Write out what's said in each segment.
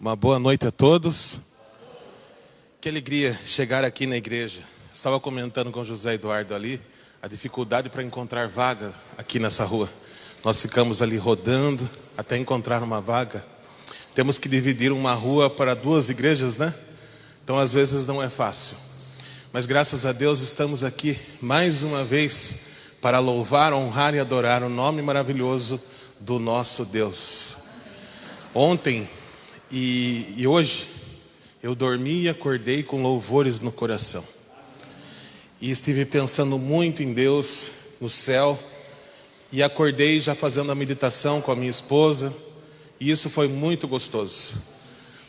Uma boa noite a todos. Que alegria chegar aqui na igreja. Estava comentando com o José Eduardo ali a dificuldade para encontrar vaga aqui nessa rua. Nós ficamos ali rodando até encontrar uma vaga. Temos que dividir uma rua para duas igrejas, né? Então às vezes não é fácil. Mas graças a Deus estamos aqui mais uma vez para louvar, honrar e adorar o nome maravilhoso do nosso Deus. Ontem e hoje eu dormi e acordei com louvores no coração. E estive pensando muito em Deus, no céu. E acordei já fazendo a meditação com a minha esposa. E isso foi muito gostoso.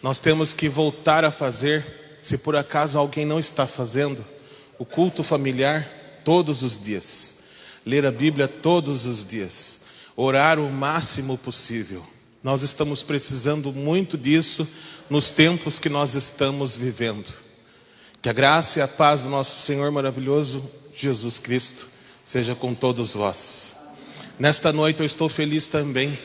Nós temos que voltar a fazer, se por acaso alguém não está fazendo, o culto familiar todos os dias. Ler a Bíblia todos os dias. Orar o máximo possível. Nós estamos precisando muito disso nos tempos que nós estamos vivendo. Que a graça e a paz do nosso Senhor maravilhoso Jesus Cristo seja com todos vós. Nesta noite eu estou feliz também,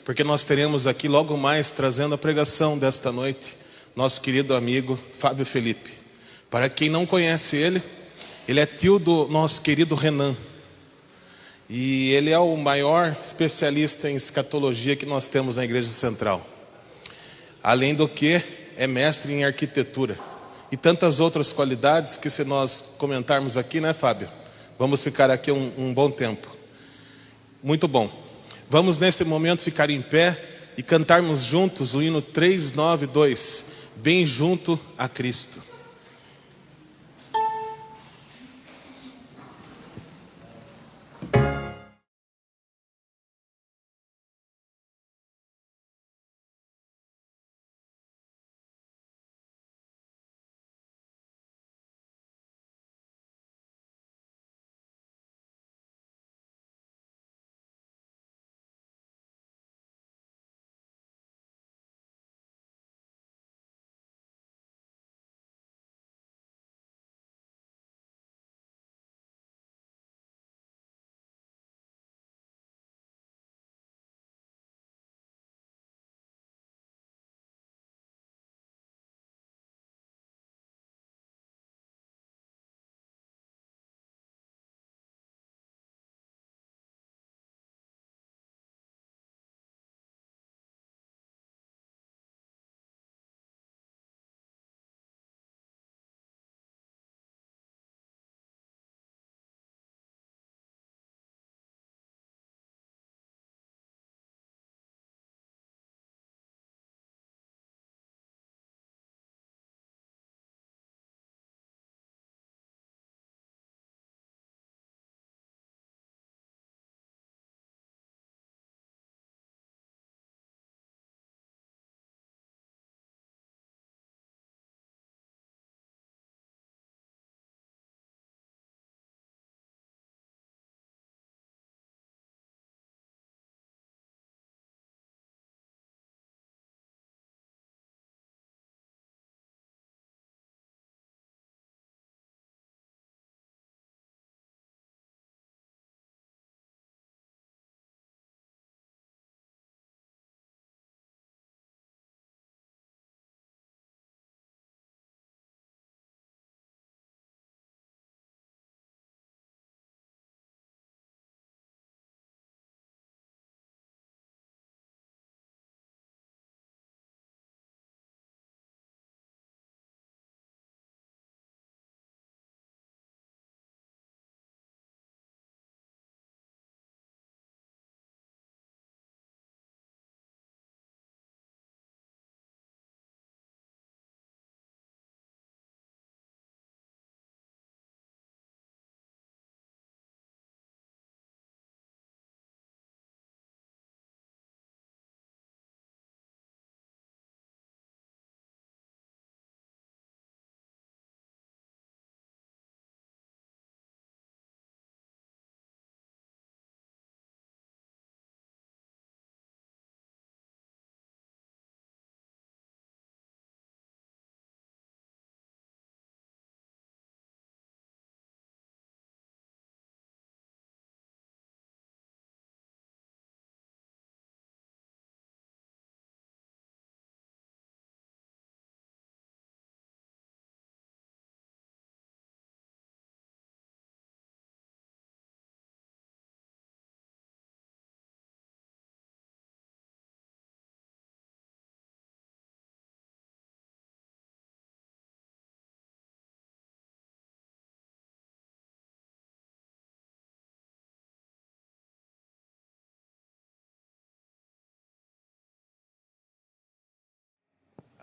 porque nós teremos aqui logo mais, trazendo a pregação desta noite, nosso querido amigo Fábio Felipe. Para quem não conhece ele é tio do nosso querido Renan. E ele é o maior especialista em escatologia que nós temos na Igreja Central. Além do que, é mestre em arquitetura. E tantas outras qualidades que, se nós comentarmos aqui, né, Fábio? Vamos ficar aqui um bom tempo. Muito bom. Vamos neste momento ficar em pé e cantarmos juntos o hino 392, Bem Junto a Cristo.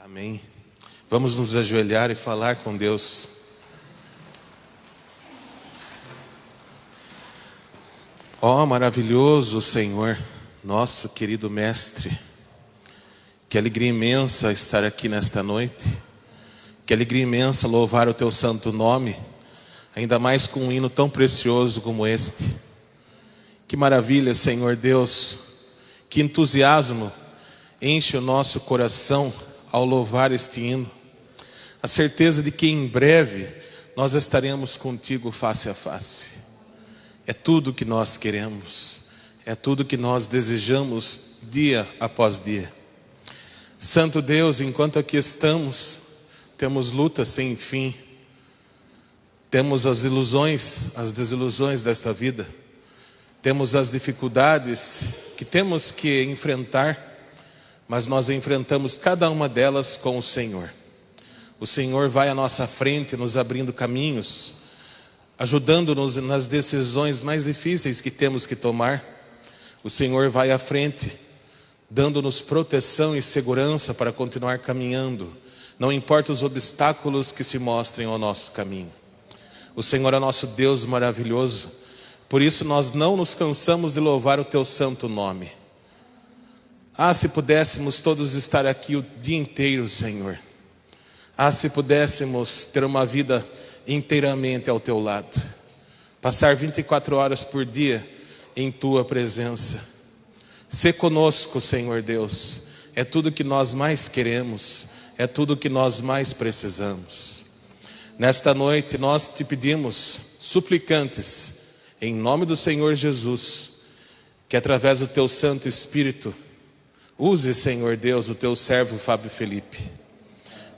Amém. Vamos nos ajoelhar e falar com Deus. Ó maravilhoso Senhor, nosso querido Mestre, que alegria imensa estar aqui nesta noite, que alegria imensa louvar o Teu santo nome, ainda mais com um hino tão precioso como este. Que maravilha, Senhor Deus, que entusiasmo enche o nosso coração ao louvar este hino. A certeza de que em breve nós estaremos contigo face a face. É tudo que nós queremos, é tudo que nós desejamos dia após dia. Santo Deus, enquanto aqui estamos, temos lutas sem fim, temos as ilusões, as desilusões desta vida, temos as dificuldades que temos que enfrentar, mas nós enfrentamos cada uma delas com o Senhor. O Senhor vai à nossa frente, nos abrindo caminhos, ajudando-nos nas decisões mais difíceis que temos que tomar. O Senhor vai à frente, dando-nos proteção e segurança para continuar caminhando, não importa os obstáculos que se mostrem ao nosso caminho. O Senhor é nosso Deus maravilhoso, por isso nós não nos cansamos de louvar o Teu santo nome. Ah, se pudéssemos todos estar aqui o dia inteiro, Senhor. Ah, se pudéssemos ter uma vida inteiramente ao Teu lado. Passar 24 horas por dia em Tua presença. Sê conosco, Senhor Deus. É tudo que nós mais queremos. É tudo que nós mais precisamos. Nesta noite nós Te pedimos, suplicantes, em nome do Senhor Jesus, que através do Teu Santo Espírito, use, Senhor Deus, o Teu servo Fábio Felipe,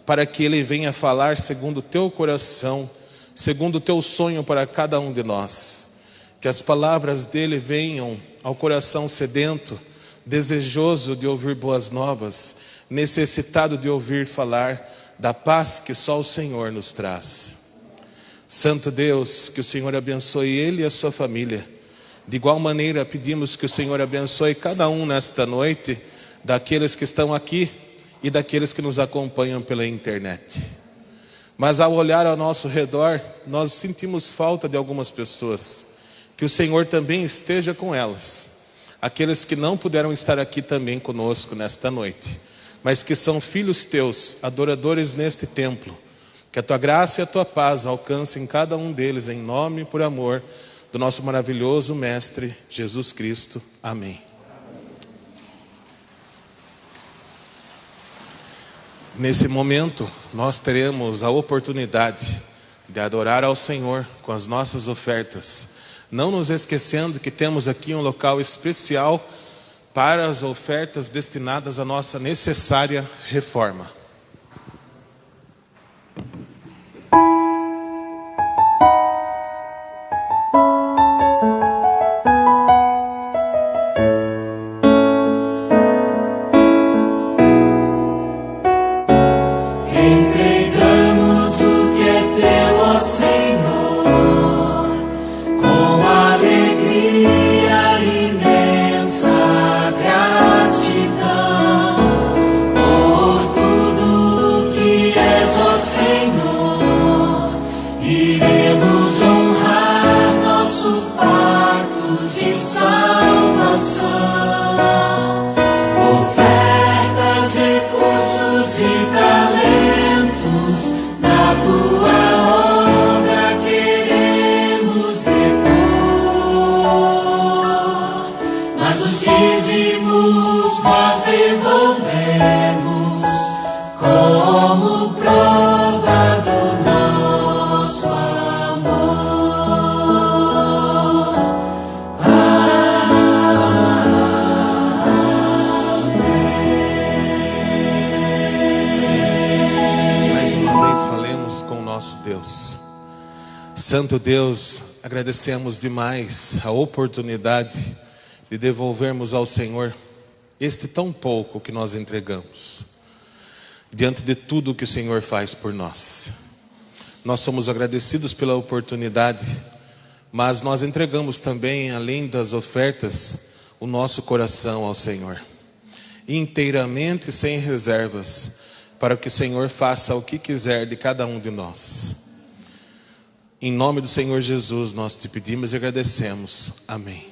para que ele venha falar segundo o Teu coração, segundo o Teu sonho para cada um de nós. Que as palavras dele venham ao coração sedento, desejoso de ouvir boas novas, necessitado de ouvir falar da paz que só o Senhor nos traz. Santo Deus, que o Senhor abençoe ele e a sua família. De igual maneira pedimos que o Senhor abençoe cada um nesta noite, daqueles que estão aqui e daqueles que nos acompanham pela internet. Mas ao olhar ao nosso redor, nós sentimos falta de algumas pessoas. Que o Senhor também esteja com elas. Aqueles que não puderam estar aqui também conosco nesta noite, mas que são filhos Teus, adoradores neste templo. Que a Tua graça e a Tua paz alcancem cada um deles, em nome e por amor do nosso maravilhoso Mestre Jesus Cristo. Amém. Nesse momento, nós teremos a oportunidade de adorar ao Senhor com as nossas ofertas. Não nos esquecendo que temos aqui um local especial para as ofertas destinadas à nossa necessária reforma. Santo Deus, agradecemos demais a oportunidade de devolvermos ao Senhor este tão pouco que nós entregamos, diante de tudo que o Senhor faz por nós. Nós somos agradecidos pela oportunidade, mas nós entregamos também, além das ofertas, o nosso coração ao Senhor, inteiramente, sem reservas, para que o Senhor faça o que quiser de cada um de nós. Em nome do Senhor Jesus, nós te pedimos e agradecemos. Amém.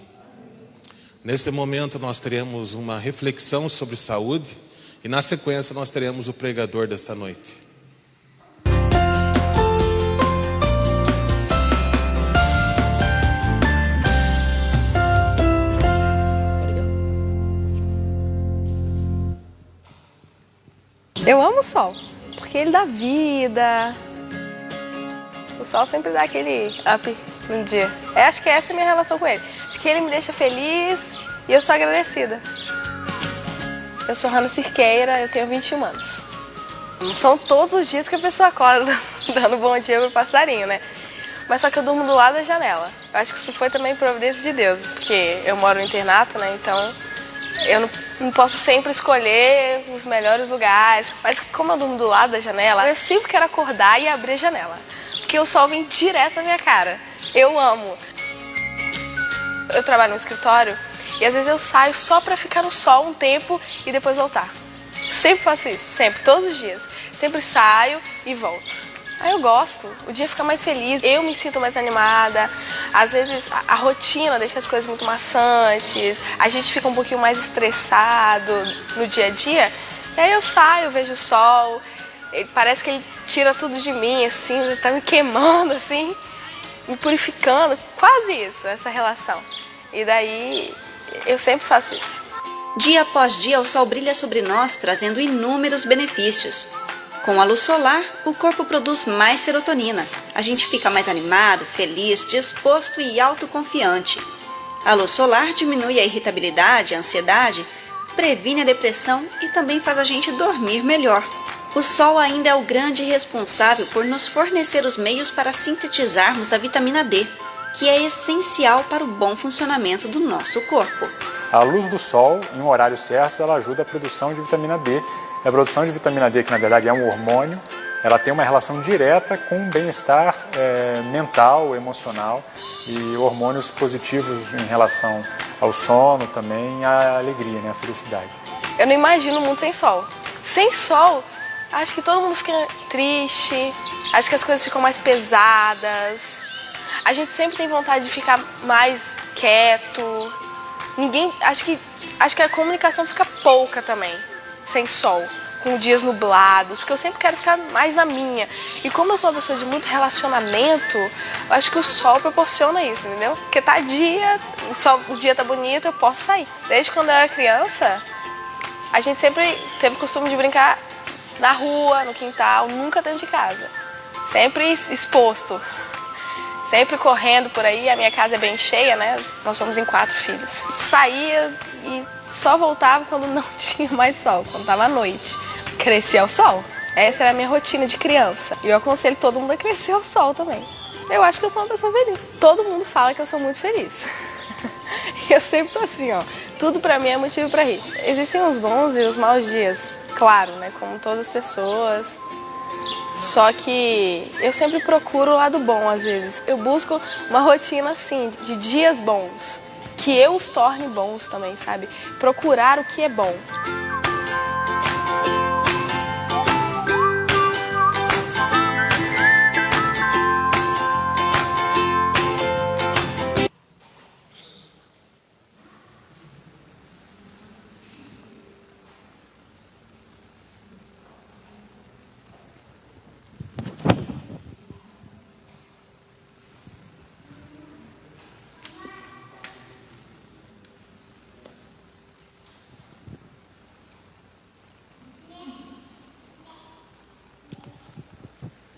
Neste momento nós teremos uma reflexão sobre saúde e na sequência nós teremos o pregador desta noite. Eu amo o sol, porque ele dá vida. O sol sempre dá aquele up no dia. Eu acho que essa é a minha relação com ele. Acho que ele me deixa feliz e eu sou agradecida. Eu sou Hannah Cirqueira, eu tenho 21 anos. Não são todos os dias que a pessoa acorda dando bom dia pro passarinho, né? Mas só que eu durmo do lado da janela. Eu acho que isso foi também providência de Deus, porque eu moro no internato, né? Então eu não posso sempre escolher os melhores lugares. Mas como eu durmo do lado da janela, eu sempre quero acordar e abrir a janela. Porque o sol vem direto na minha cara. Eu amo. Eu trabalho no escritório e às vezes eu saio só pra ficar no sol um tempo e depois voltar. Sempre faço isso, sempre, todos os dias. Sempre saio e volto. Aí eu gosto, o dia fica mais feliz, eu me sinto mais animada. Às vezes a rotina deixa as coisas muito maçantes, a gente fica um pouquinho mais estressado no dia a dia. E aí eu saio, vejo o sol, parece que ele tira tudo de mim, assim, ele tá me queimando, assim, me purificando. Quase isso, essa relação. E daí eu sempre faço isso. Dia após dia, o sol brilha sobre nós, trazendo inúmeros benefícios. Com a luz solar, o corpo produz mais serotonina. A gente fica mais animado, feliz, disposto e autoconfiante. A luz solar diminui a irritabilidade, a ansiedade, previne a depressão e também faz a gente dormir melhor. O sol ainda é o grande responsável por nos fornecer os meios para sintetizarmos a vitamina D, que é essencial para o bom funcionamento do nosso corpo. A luz do sol, em um horário certo, ela ajuda a produção de vitamina D. E a produção de vitamina D, que na verdade é um hormônio, ela tem uma relação direta com o bem-estar mental, emocional e hormônios positivos em relação ao sono também, à alegria, né, à felicidade. Eu não imagino o mundo sem sol. Sem sol, acho que todo mundo fica triste, acho que as coisas ficam mais pesadas. A gente sempre tem vontade de ficar mais quieto. Acho que a comunicação fica pouca também, sem sol, com dias nublados, porque eu sempre quero ficar mais na minha. E como eu sou uma pessoa de muito relacionamento, eu acho que o sol proporciona isso, entendeu? Porque tá dia, o dia tá bonito, eu posso sair. Desde quando eu era criança, a gente sempre teve o costume de brincar na rua, no quintal, nunca dentro de casa. Sempre exposto. Sempre correndo por aí, a minha casa é bem cheia, né? Nós somos em 4 filhos. Saía e só voltava quando não tinha mais sol, quando estava à noite. Crescia ao sol. Essa era a minha rotina de criança. E eu aconselho todo mundo a crescer ao sol também. Eu acho que eu sou uma pessoa feliz. Todo mundo fala que eu sou muito feliz. E eu sempre tô assim, ó. Tudo pra mim é motivo pra rir. Existem os bons e os maus dias, claro, né? Como todas as pessoas. Só que eu sempre procuro o lado bom, às vezes. Eu busco uma rotina, assim, de dias bons. Que eu os torne bons também, sabe? Procurar o que é bom.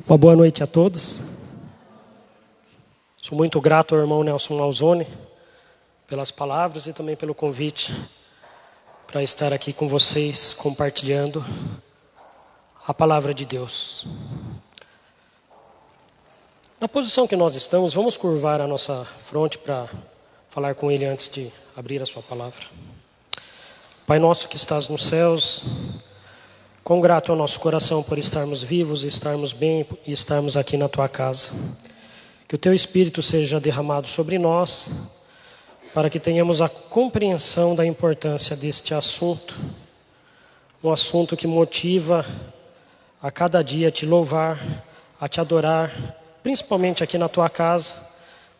Uma boa noite a todos. Sou muito grato ao irmão Nelson Alzone pelas palavras e também pelo convite para estar aqui com vocês compartilhando a palavra de Deus. Na posição que nós estamos, vamos curvar a nossa fronte para falar com Ele antes de abrir a sua palavra. Pai nosso que estás nos céus, quão grato é o nosso coração por estarmos vivos, estarmos bem e estarmos aqui na Tua casa. Que o Teu Espírito seja derramado sobre nós, para que tenhamos a compreensão da importância deste assunto. Um assunto que motiva a cada dia te louvar, a te adorar, principalmente aqui na tua casa,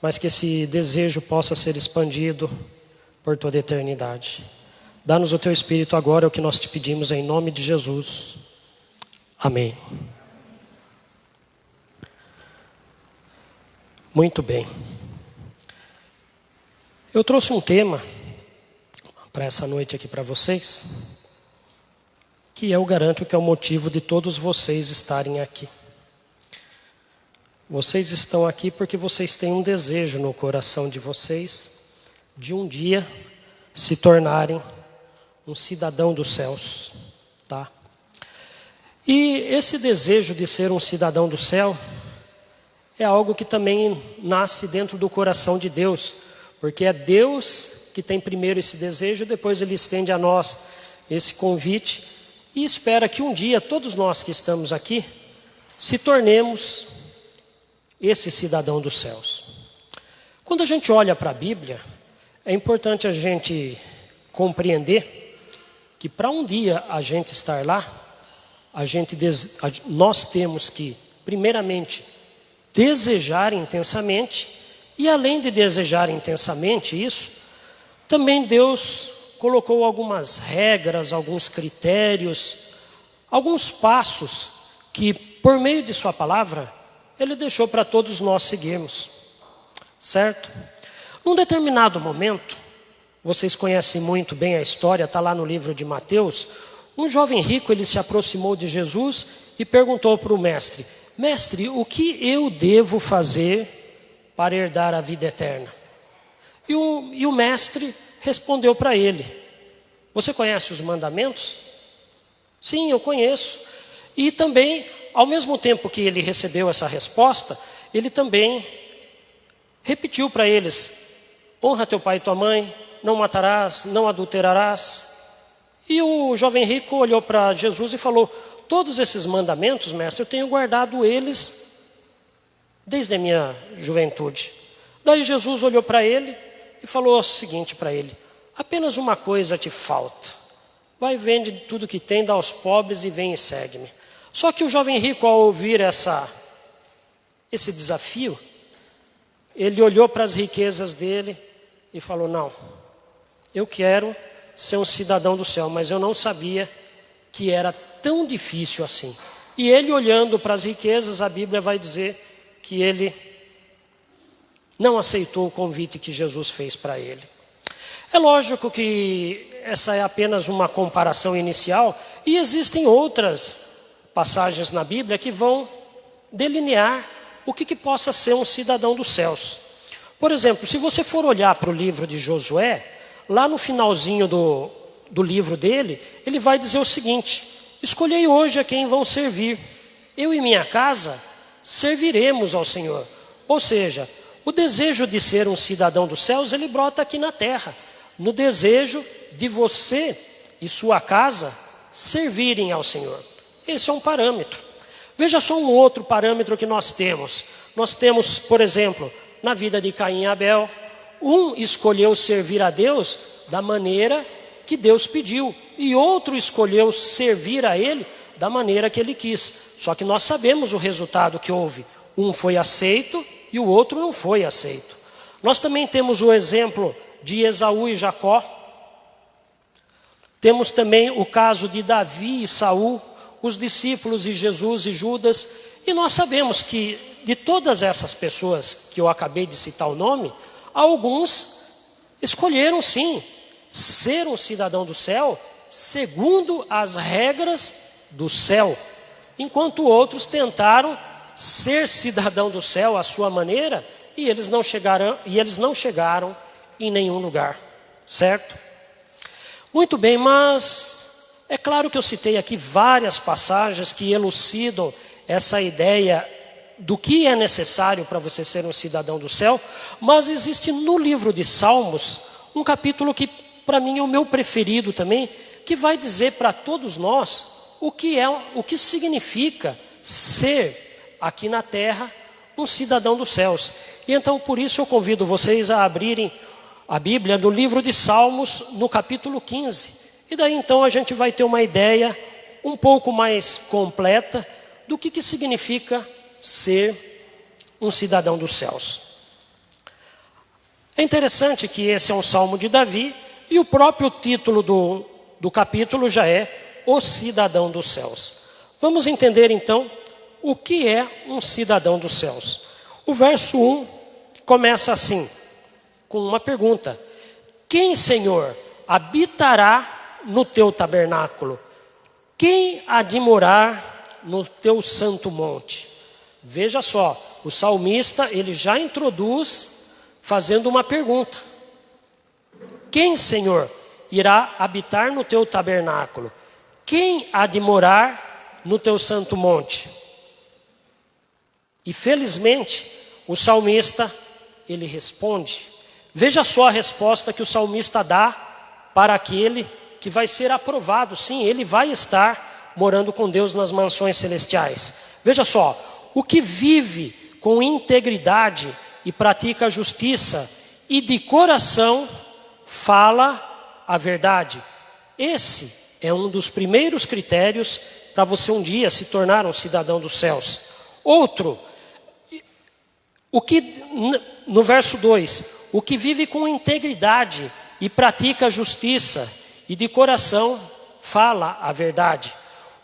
mas que esse desejo possa ser expandido por toda a eternidade. Dá-nos o teu Espírito agora, é o que nós te pedimos em nome de Jesus. Amém. Muito bem. Eu trouxe um tema para essa noite aqui para vocês, que eu garanto que é o motivo de todos vocês estarem aqui. Vocês estão aqui porque vocês têm um desejo no coração de vocês de um dia se tornarem um cidadão dos céus, tá? E esse desejo de ser um cidadão do céu é algo que também nasce dentro do coração de Deus, porque é Deus que tem primeiro esse desejo, depois Ele estende a nós esse convite e espera que um dia todos nós que estamos aqui se tornemos esse cidadão dos céus. Quando a gente olha para a Bíblia, é importante a gente compreender que para um dia a gente estar lá, nós temos que, primeiramente, desejar intensamente, e além de desejar intensamente isso, também Deus colocou algumas regras, alguns critérios, alguns passos que, por meio de sua palavra, Ele deixou para todos nós seguirmos, certo? Num determinado momento, vocês conhecem muito bem a história, está lá no livro de Mateus, um jovem rico, ele se aproximou de Jesus e perguntou para o mestre: Mestre, o que eu devo fazer para herdar a vida eterna? E o mestre respondeu para ele: Você conhece os mandamentos? Sim, eu conheço. E também, ao mesmo tempo que ele recebeu essa resposta, ele também repetiu para eles: honra teu pai e tua mãe, não matarás, não adulterarás. E o jovem rico olhou para Jesus e falou: todos esses mandamentos, mestre, eu tenho guardado eles desde a minha juventude. Daí Jesus olhou para ele e falou o seguinte para ele: apenas uma coisa te falta. Vai, vende tudo que tem, dá aos pobres e vem e segue-me. Só que o jovem rico, ao ouvir esse desafio, ele olhou para as riquezas dele e falou: não, eu quero ser um cidadão do céu, mas eu não sabia que era tão difícil assim. E ele, olhando para as riquezas, a Bíblia vai dizer que ele não aceitou o convite que Jesus fez para ele. É lógico que essa é apenas uma comparação inicial, e existem outras passagens na Bíblia que vão delinear o que possa ser um cidadão dos céus. Por exemplo, se você for olhar para o livro de Josué, lá no finalzinho do livro dele, ele vai dizer o seguinte: escolhei hoje a quem vão servir. Eu e minha casa serviremos ao Senhor. Ou seja, o desejo de ser um cidadão dos céus, ele brota aqui na terra, no desejo de você e sua casa servirem ao Senhor. Esse é um parâmetro. Veja só um outro parâmetro que nós temos. Nós temos, por exemplo, na vida de Caim e Abel, um escolheu servir a Deus da maneira que Deus pediu, e outro escolheu servir a Ele da maneira que Ele quis. Só que nós sabemos o resultado que houve. Um foi aceito e o outro não foi aceito. Nós também temos o exemplo de Esaú e Jacó. Temos também o caso de Davi e Saul, os discípulos de Jesus e Judas. E nós sabemos que de todas essas pessoas que eu acabei de citar o nome, alguns escolheram sim ser um cidadão do céu segundo as regras do céu, enquanto outros tentaram ser cidadão do céu à sua maneira e eles não chegaram em nenhum lugar, certo? Muito bem, mas é claro que eu citei aqui várias passagens que elucidam essa ideia do que é necessário para você ser um cidadão do céu, mas existe no livro de Salmos um capítulo que para mim é o meu preferido também, que vai dizer para todos nós o que significa ser aqui na terra um cidadão dos céus. E então por isso eu convido vocês a abrirem a Bíblia no livro de Salmos, no capítulo 15. E daí então a gente vai ter uma ideia um pouco mais completa do que significa ser um cidadão dos céus. É interessante que esse é um salmo de Davi e o próprio título do capítulo já é O Cidadão dos Céus. Vamos entender então o que é um cidadão dos céus. O verso 1 começa assim, com uma pergunta: quem, Senhor, habitará no teu tabernáculo? Quem há de morar no teu santo monte? Veja só, o salmista ele já introduz fazendo uma pergunta: quem, Senhor, irá habitar no teu tabernáculo? Quem há de morar no teu santo monte? E felizmente o salmista ele responde. Veja só a resposta que o salmista dá para aquele que vai ser aprovado. Sim, ele vai estar morando com Deus nas mansões celestiais. Veja só, o que vive com integridade e pratica a justiça e de coração fala a verdade. Esse é um dos primeiros critérios para você um dia se tornar um cidadão dos céus. Outro, no verso 2, o que vive com integridade e pratica a justiça e de coração fala a verdade.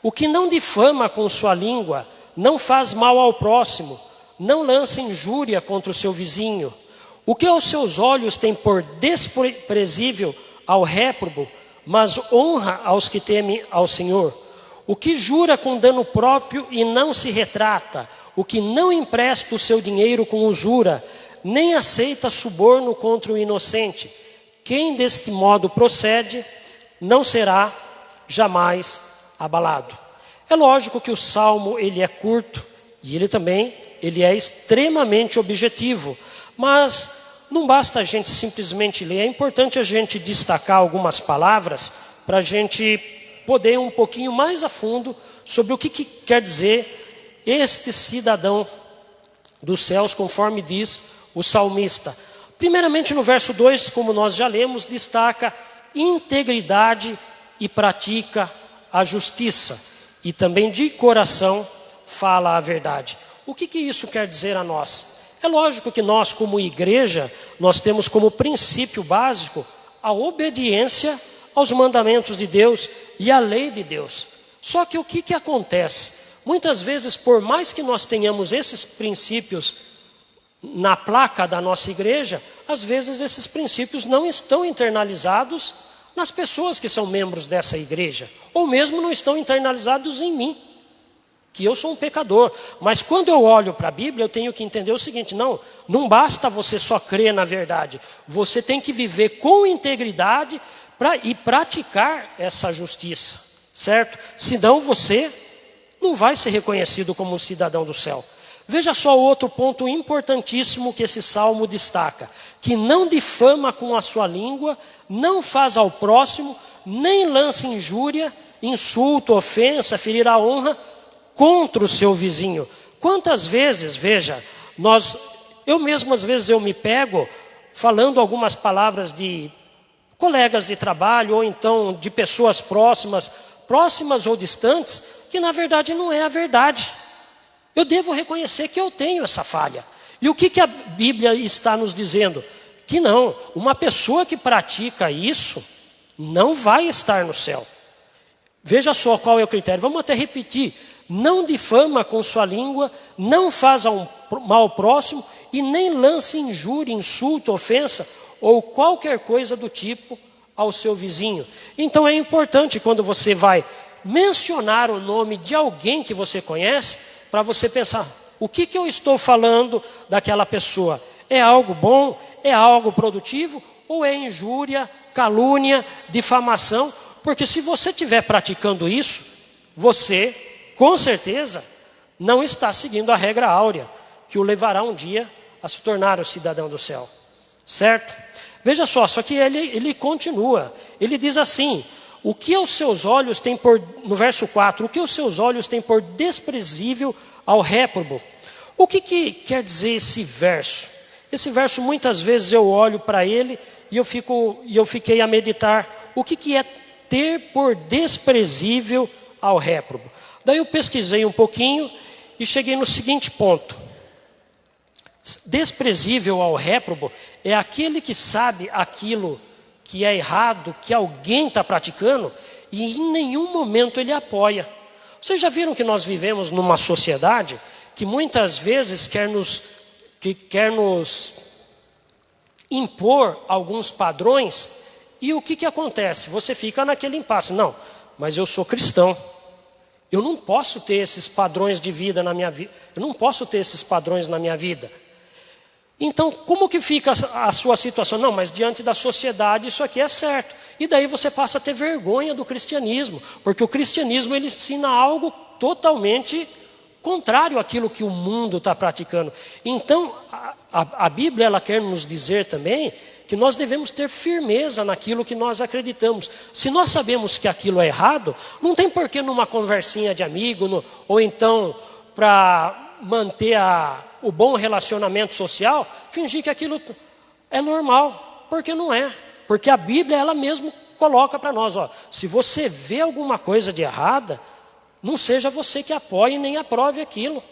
O que não difama com sua língua, não faz mal ao próximo, não lança injúria contra o seu vizinho. O que aos seus olhos tem por desprezível ao réprobo, mas honra aos que temem ao Senhor. O que jura com dano próprio e não se retrata. O que não empresta o seu dinheiro com usura, nem aceita suborno contra o inocente. Quem deste modo procede, não será jamais abalado. É lógico que o salmo ele é curto e ele é extremamente objetivo, mas não basta a gente simplesmente ler, é importante a gente destacar algumas palavras para a gente poder ir um pouquinho mais a fundo sobre o que quer dizer este cidadão dos céus, conforme diz o salmista. Primeiramente no verso 2, como nós já lemos, destaca integridade e pratica a justiça, e também de coração fala a verdade. O que isso quer dizer a nós? É lógico que nós, como igreja, nós temos como princípio básico a obediência aos mandamentos de Deus e à lei de Deus. Só que o que acontece? Muitas vezes, por mais que nós tenhamos esses princípios na placa da nossa igreja, às vezes esses princípios não estão internalizados nas pessoas que são membros dessa igreja, ou mesmo não estão internalizados em mim, que eu sou um pecador. Mas quando eu olho para a Bíblia, eu tenho que entender o seguinte: não basta você só crer na verdade, você tem que viver com integridade e praticar essa justiça, certo? Senão você não vai ser reconhecido como um cidadão do céu. Veja só outro ponto importantíssimo que esse salmo destaca: que não difama com a sua língua, não faz ao próximo, nem lança injúria, insulto, ofensa, ferir a honra contra o seu vizinho. Quantas vezes, veja, eu mesmo às vezes eu me pego falando algumas palavras de colegas de trabalho ou então de pessoas próximas ou distantes, que na verdade não é a verdade. Eu devo reconhecer que eu tenho essa falha. E o que a Bíblia está nos dizendo? Que não, uma pessoa que pratica isso não vai estar no céu. Veja só qual é o critério. Vamos até repetir: não difama com sua língua, não faz mal ao próximo e nem lance injúria, insulto, ofensa ou qualquer coisa do tipo ao seu vizinho. Então é importante, quando você vai mencionar o nome de alguém que você conhece, para você pensar: o que eu estou falando daquela pessoa? É algo bom? É algo produtivo? Ou é injúria, calúnia, difamação? Porque se você estiver praticando isso, você, com certeza, não está seguindo a regra áurea, que o levará um dia a se tornar o cidadão do céu. Certo? Veja só que ele continua. Ele diz assim: o que aos seus olhos tem por, no verso 4, o que os seus olhos têm por desprezível ao réprobo? O que quer dizer esse verso? Esse verso, muitas vezes eu olho para ele e eu fiquei a meditar: o que é ter por desprezível ao réprobo? Daí eu pesquisei um pouquinho e cheguei no seguinte ponto. Desprezível ao réprobo é aquele que sabe aquilo que é errado, que alguém está praticando, e em nenhum momento ele apoia. Vocês já viram que nós vivemos numa sociedade que muitas vezes quer nos impor alguns padrões, e o que acontece? Você fica naquele impasse. Não, mas eu sou cristão. Eu não posso ter esses padrões de vida na minha vida. Eu não posso ter esses padrões na minha vida. Então, como que fica a sua situação? Não, mas diante da sociedade isso aqui é certo. E daí você passa a ter vergonha do cristianismo, porque o cristianismo ele ensina algo totalmente contrário àquilo que o mundo está praticando. Então, a Bíblia ela quer nos dizer também que nós devemos ter firmeza naquilo que nós acreditamos. Se nós sabemos que aquilo é errado, não tem porquê numa conversinha de amigo, ou então para manter o bom relacionamento social, fingir que aquilo é normal, porque não é. Porque a Bíblia, ela mesmo coloca para nós, se você vê alguma coisa de errada, não seja você que apoie nem aprove aquilo.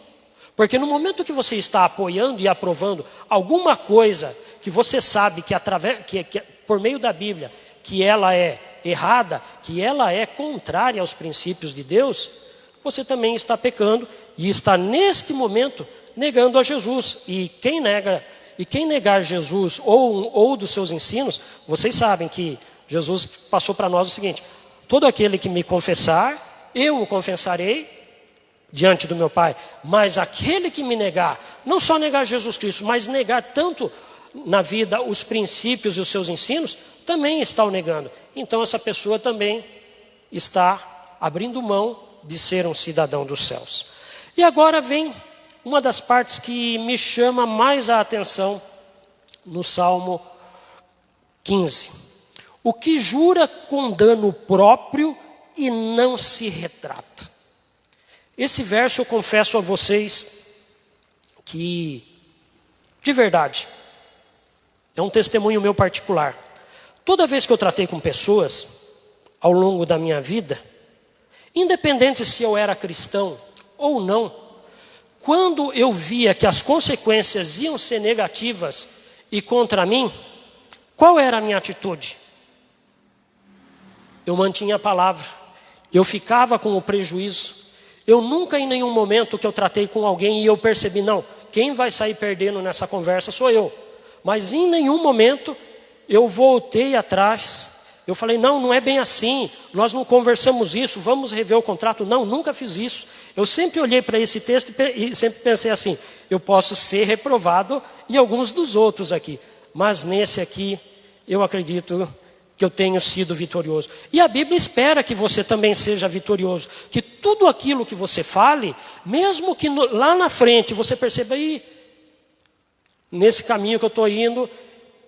Porque no momento que você está apoiando e aprovando alguma coisa que você sabe que, por meio da Bíblia, que ela é errada, que ela é contrária aos princípios de Deus, você também está pecando e está neste momento negando a Jesus. E quem negar Jesus ou dos seus ensinos, vocês sabem que Jesus passou para nós o seguinte: todo aquele que me confessar, eu o confessarei diante do meu Pai, mas aquele que me negar, não só negar Jesus Cristo, mas negar tanto na vida os princípios e os seus ensinos, também está o negando. Então essa pessoa também está abrindo mão de ser um cidadão dos céus. E agora vem uma das partes que me chama mais a atenção no Salmo 15. O que jura com dano próprio e não se retrata. Esse verso eu confesso a vocês que, de verdade, é um testemunho meu particular. Toda vez que eu tratei com pessoas, ao longo da minha vida, independente se eu era cristão ou não, quando eu via que as consequências iam ser negativas e contra mim, qual era a minha atitude? Eu mantinha a palavra, eu ficava com o prejuízo. Eu nunca em nenhum momento que eu tratei com alguém e eu percebi, não, quem vai sair perdendo nessa conversa sou eu. Mas em nenhum momento eu voltei atrás. Eu falei, não é bem assim, nós não conversamos isso, vamos rever o contrato. Não, nunca fiz isso. Eu sempre olhei para esse texto e sempre pensei assim, eu posso ser reprovado em alguns dos outros aqui, mas nesse aqui eu acredito que eu tenho sido vitorioso. E a Bíblia espera que você também seja vitorioso, que tudo aquilo que você fale, mesmo que lá na frente você perceba, nesse caminho que eu estou indo,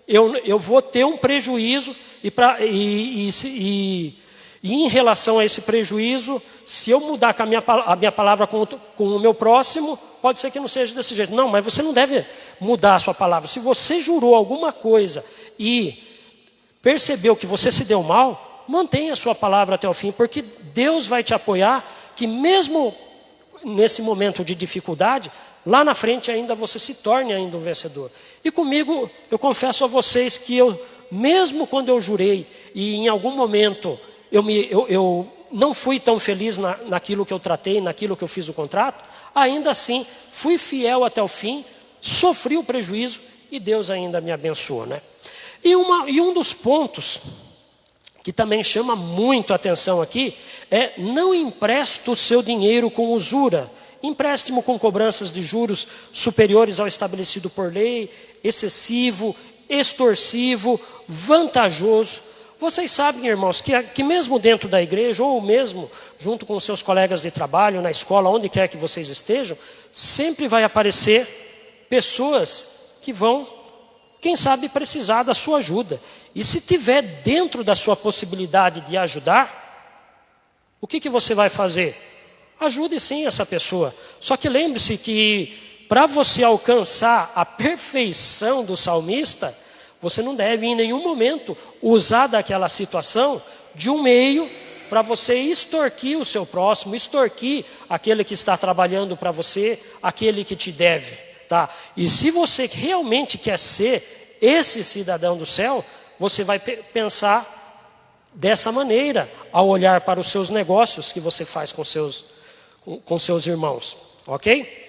eu vou ter um prejuízo, e em relação a esse prejuízo, se eu mudar com a minha palavra com o meu próximo, pode ser que não seja desse jeito. Não, mas você não deve mudar a sua palavra. Se você jurou alguma coisa e percebeu que você se deu mal, mantenha a sua palavra até o fim, porque Deus vai te apoiar, que mesmo nesse momento de dificuldade, lá na frente ainda você se torne ainda um vencedor. E comigo, eu confesso a vocês que mesmo quando eu jurei, e em algum momento eu não fui tão feliz naquilo que eu tratei, naquilo que eu fiz o contrato, ainda assim, fui fiel até o fim, sofri o prejuízo e Deus ainda me abençoou, né? E um dos pontos que também chama muito a atenção aqui é: não empresta o seu dinheiro com usura, empréstimo com cobranças de juros superiores ao estabelecido por lei, excessivo, extorsivo, vantajoso. Vocês sabem, irmãos, que mesmo dentro da igreja, ou mesmo junto com seus colegas de trabalho, na escola, onde quer que vocês estejam, sempre vai aparecer pessoas que vão, quem sabe, precisar da sua ajuda. E se tiver dentro da sua possibilidade de ajudar, o que você vai fazer? Ajude sim essa pessoa. Só que lembre-se que para você alcançar a perfeição do salmista, você não deve em nenhum momento usar daquela situação de um meio para você extorquir o seu próximo, extorquir aquele que está trabalhando para você, aquele que te deve, tá? E se você realmente quer ser esse cidadão do céu, você vai pensar dessa maneira ao olhar para os seus negócios que você faz com seus irmãos, ok?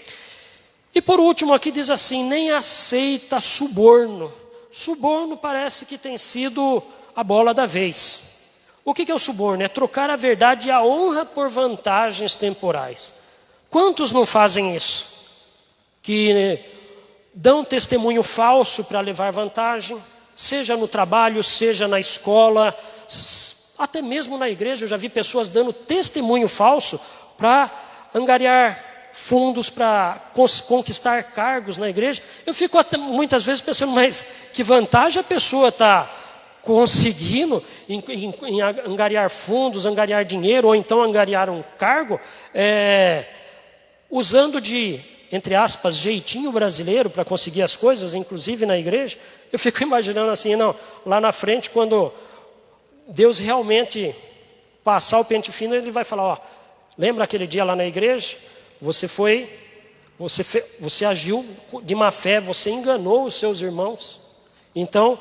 E por último aqui diz assim, nem aceita suborno. Suborno parece que tem sido a bola da vez. O que é o suborno? É trocar a verdade e a honra por vantagens temporais. Quantos não fazem isso? Que dão testemunho falso para levar vantagem, seja no trabalho, seja na escola, até mesmo na igreja. Eu já vi pessoas dando testemunho falso para angariar fundos, para conquistar cargos na igreja. Eu fico até muitas vezes pensando, mas que vantagem a pessoa está conseguindo em angariar fundos, angariar dinheiro, ou então angariar um cargo, usando de, entre aspas, jeitinho brasileiro para conseguir as coisas, inclusive na igreja. Eu fico imaginando assim, não, lá na frente, quando Deus realmente passar o pente fino, Ele vai falar, ó, lembra aquele dia lá na igreja? Você agiu de má fé, você enganou os seus irmãos. Então,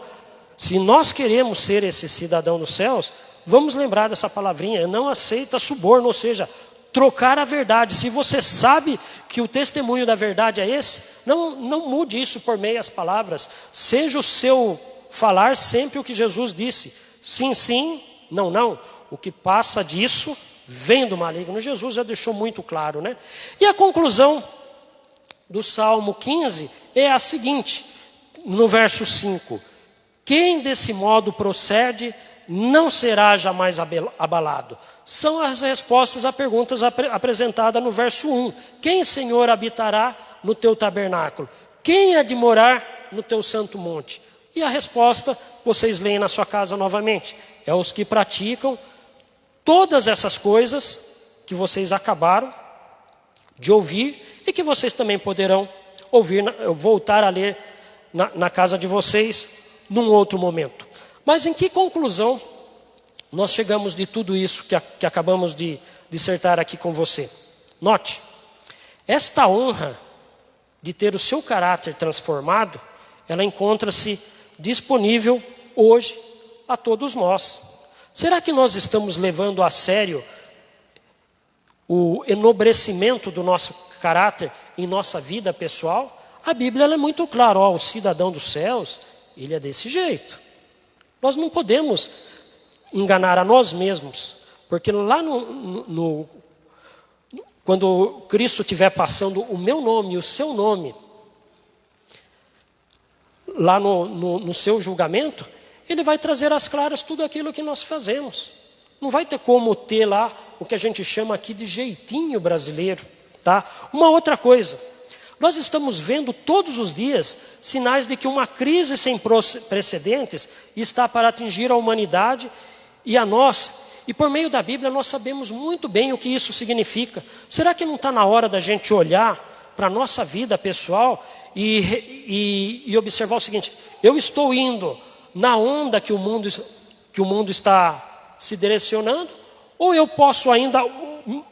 se nós queremos ser esse cidadão dos céus, vamos lembrar dessa palavrinha, não aceita suborno, ou seja, trocar a verdade. Se você sabe que o testemunho da verdade é esse, não mude isso por meias palavras. Seja o seu falar sempre o que Jesus disse. Sim, sim, não, não. O que passa disso vem do maligno. Jesus já deixou muito claro, né? E a conclusão do Salmo 15 é a seguinte, no verso 5. Quem desse modo procede não será jamais abalado. São as respostas a perguntas apresentadas no verso 1. Quem, Senhor, habitará no teu tabernáculo? Quem há de morar no teu santo monte? E a resposta, vocês leem na sua casa novamente. É os que praticam todas essas coisas que vocês acabaram de ouvir e que vocês também poderão ouvir, voltar a ler na casa de vocês num outro momento. Mas em que conclusão nós chegamos de tudo isso que acabamos de dissertar aqui com você? Note, esta honra de ter o seu caráter transformado, ela encontra-se disponível hoje a todos nós. Será que nós estamos levando a sério o enobrecimento do nosso caráter em nossa vida pessoal? A Bíblia ela é muito clara, ó, o cidadão dos céus, ele é desse jeito. Nós não podemos enganar a nós mesmos, porque lá quando Cristo estiver passando o meu nome e o seu nome, lá no seu julgamento, Ele vai trazer às claras tudo aquilo que nós fazemos. Não vai ter como ter lá o que a gente chama aqui de jeitinho brasileiro, tá? Uma outra coisa, nós estamos vendo todos os dias sinais de que uma crise sem precedentes está para atingir a humanidade e a nós. E por meio da Bíblia nós sabemos muito bem o que isso significa. Será que não está na hora da gente olhar para a nossa vida pessoal e observar o seguinte, eu estou indo na onda que o mundo está se direcionando, ou eu posso ainda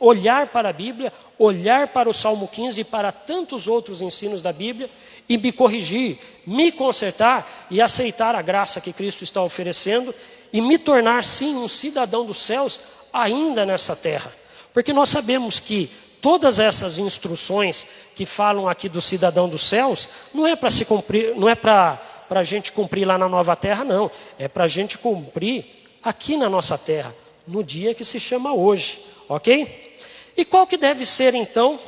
olhar para a Bíblia, olhar para o Salmo 15 e para tantos outros ensinos da Bíblia e me corrigir, me consertar e aceitar a graça que Cristo está oferecendo e me tornar sim um cidadão dos céus ainda nessa terra. Porque nós sabemos que todas essas instruções que falam aqui do cidadão dos céus não é para se cumprir, não é para a gente cumprir lá na nova terra, não. É para a gente cumprir aqui na nossa terra, no dia que se chama hoje, ok? E qual que deve ser então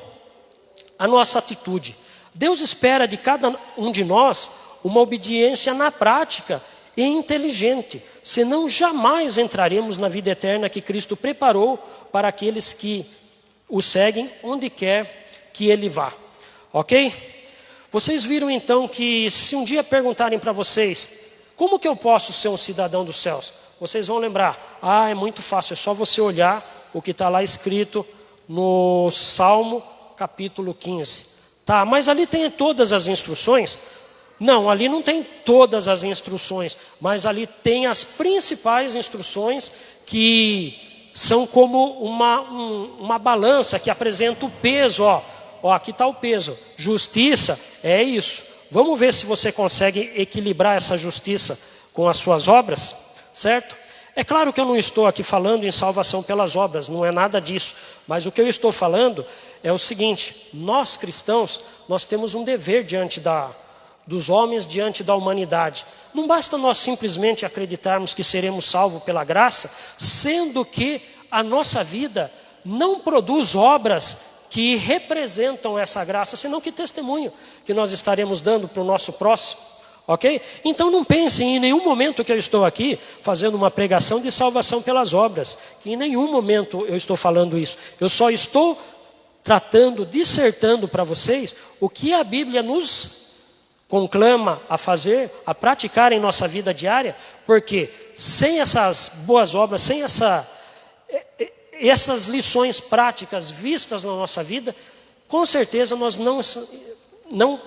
a nossa atitude? Deus espera de cada um de nós uma obediência na prática e inteligente, senão jamais entraremos na vida eterna que Cristo preparou para aqueles que o seguem onde quer que Ele vá, ok? Vocês viram então que se um dia perguntarem para vocês, como que eu posso ser um cidadão dos céus? Vocês vão lembrar, é muito fácil, é só você olhar o que está lá escrito no Salmo capítulo 15. Tá, mas ali tem todas as instruções? Não, ali não tem todas as instruções, mas ali tem as principais instruções que são como uma balança que apresenta o peso. Ó, aqui está o peso. Justiça é isso. Vamos ver se você consegue equilibrar essa justiça com as suas obras, certo? É claro que eu não estou aqui falando em salvação pelas obras, não é nada disso. Mas o que eu estou falando é o seguinte: nós cristãos, nós temos um dever diante dos homens, diante da humanidade. Não basta nós simplesmente acreditarmos que seremos salvos pela graça, sendo que a nossa vida não produz obras que representam essa graça, senão que testemunho que nós estaremos dando para o nosso próximo. Ok? Então não pensem em nenhum momento que eu estou aqui fazendo uma pregação de salvação pelas obras. Que em nenhum momento eu estou falando isso. Eu só estou dissertando para vocês o que a Bíblia nos conclama a fazer, a praticar em nossa vida diária. Porque sem essas boas obras, sem essas lições práticas vistas na nossa vida, com certeza nós não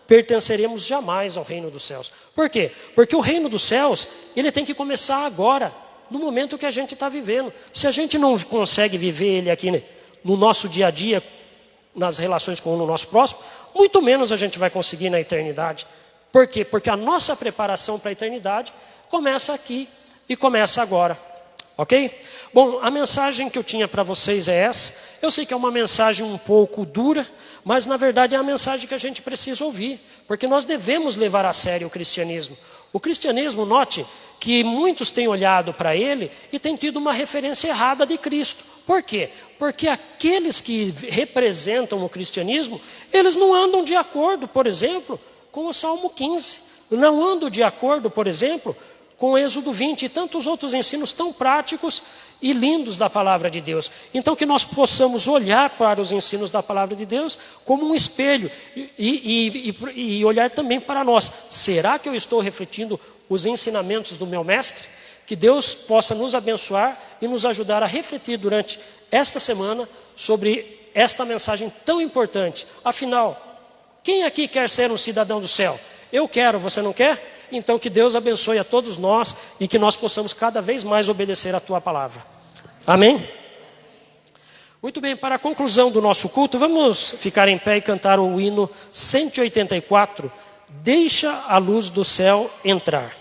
pertenceremos jamais ao reino dos céus. Por quê? Porque o reino dos céus, ele tem que começar agora, no momento que a gente está vivendo. Se a gente não consegue viver ele aqui no nosso dia a dia, nas relações com o nosso próximo, muito menos a gente vai conseguir na eternidade. Por quê? Porque a nossa preparação para a eternidade começa aqui e começa agora. Ok? Bom, a mensagem que eu tinha para vocês é essa. Eu sei que é uma mensagem um pouco dura, mas na verdade é a mensagem que a gente precisa ouvir, porque nós devemos levar a sério o cristianismo. O cristianismo, note que muitos têm olhado para ele e têm tido uma referência errada de Cristo. Por quê? Porque aqueles que representam o cristianismo, eles não andam de acordo, por exemplo, com o Salmo 15. Não andam de acordo, por exemplo, com o Êxodo 20 e tantos outros ensinos tão práticos e lindos da palavra de Deus. Então que nós possamos olhar para os ensinos da palavra de Deus como um espelho e olhar também para nós. Será que eu estou refletindo os ensinamentos do meu mestre? Que Deus possa nos abençoar e nos ajudar a refletir durante esta semana sobre esta mensagem tão importante. Afinal, quem aqui quer ser um cidadão do céu? Eu quero, você não quer? Então que Deus abençoe a todos nós e que nós possamos cada vez mais obedecer a Tua palavra. Amém? Muito bem, para a conclusão do nosso culto, vamos ficar em pé e cantar o hino 184, Deixa a luz do céu entrar.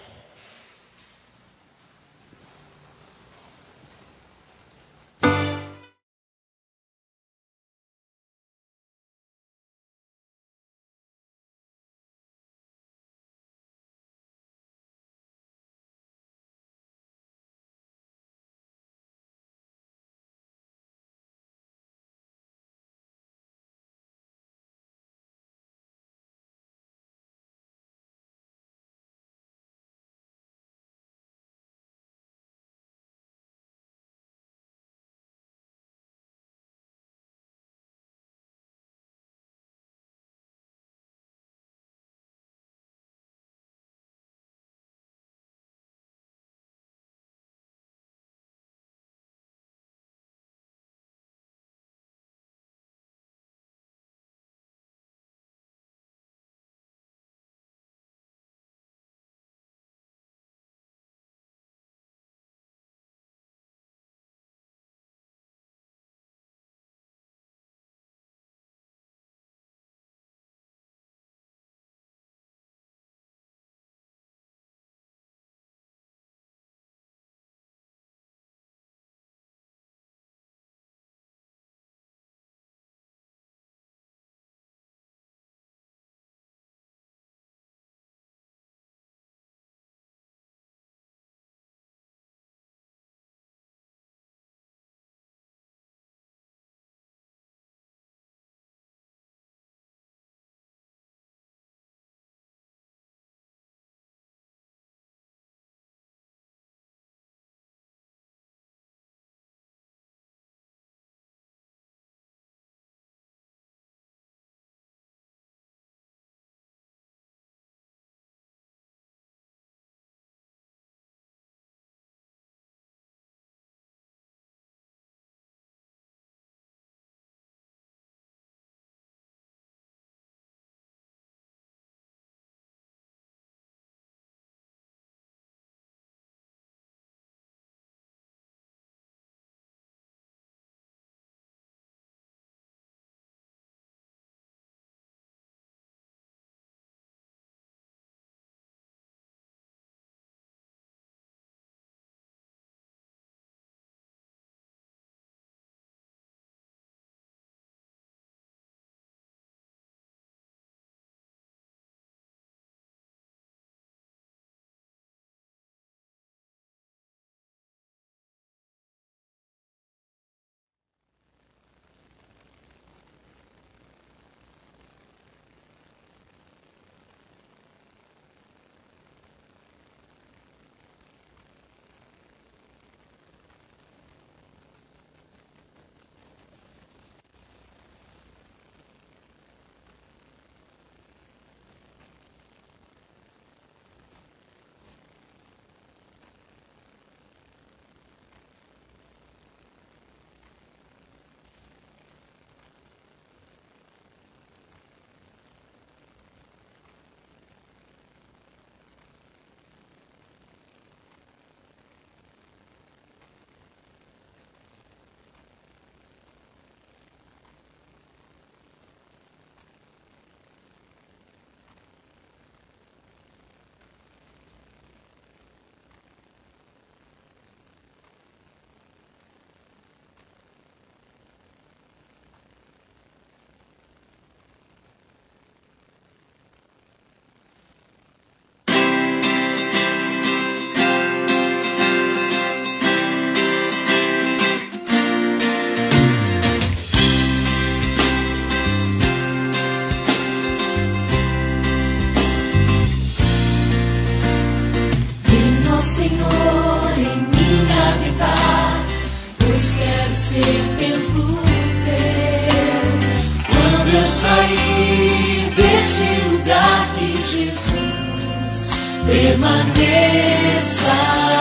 permaneça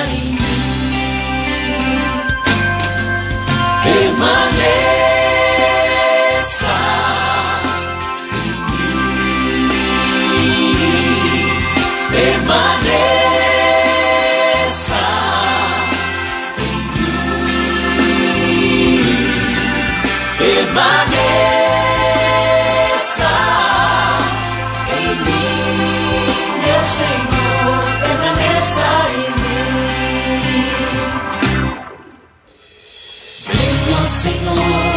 em mim. Permaneça em mim. Permaneça em mim. Permaneça em mim, meu Senhor. Permaneça em mim. Venha, Senhor.